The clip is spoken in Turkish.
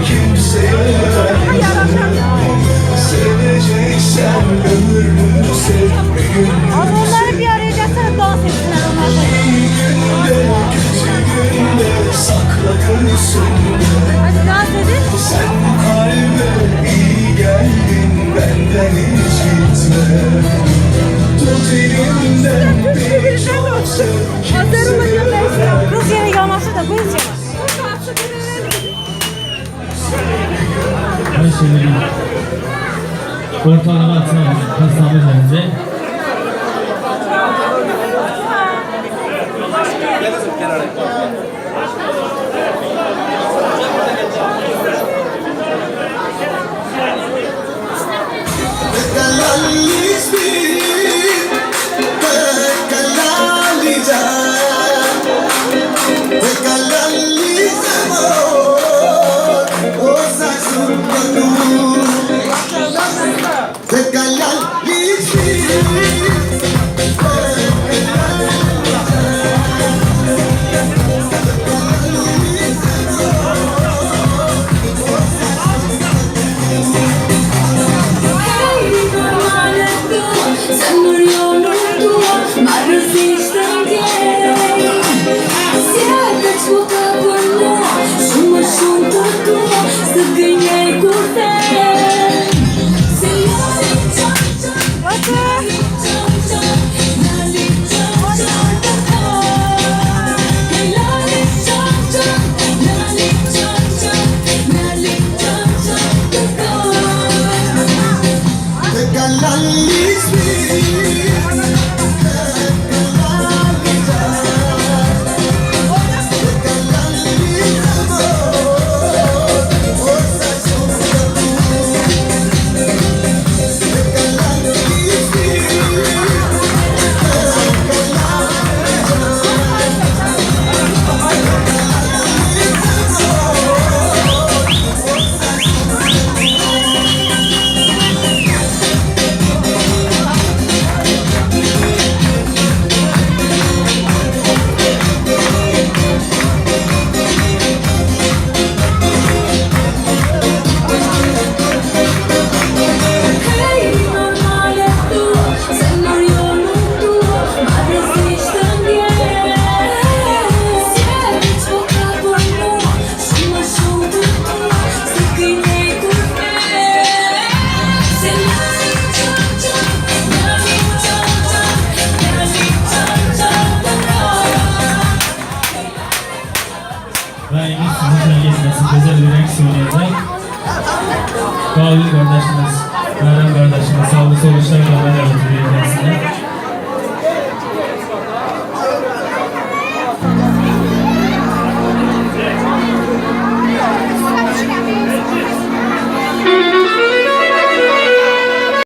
kimseye seveceksen ömrünü sev. Onları bir araya gelsene, dans etsinler onlar. İyi günde kötü günde sakla göğsünde. Hadi dans edin. Sen kalbe iyi geldin, benden hiç gitme. Tut elimden beni çok sev. Kız yere yamaçlı da kız yere. Ben şöyle bir ortalama atına kastamız önce. Güzel bir renk söyleyecek. Kavli kardeşimiz, Meryem kardeşimiz sağlık sonuçlarına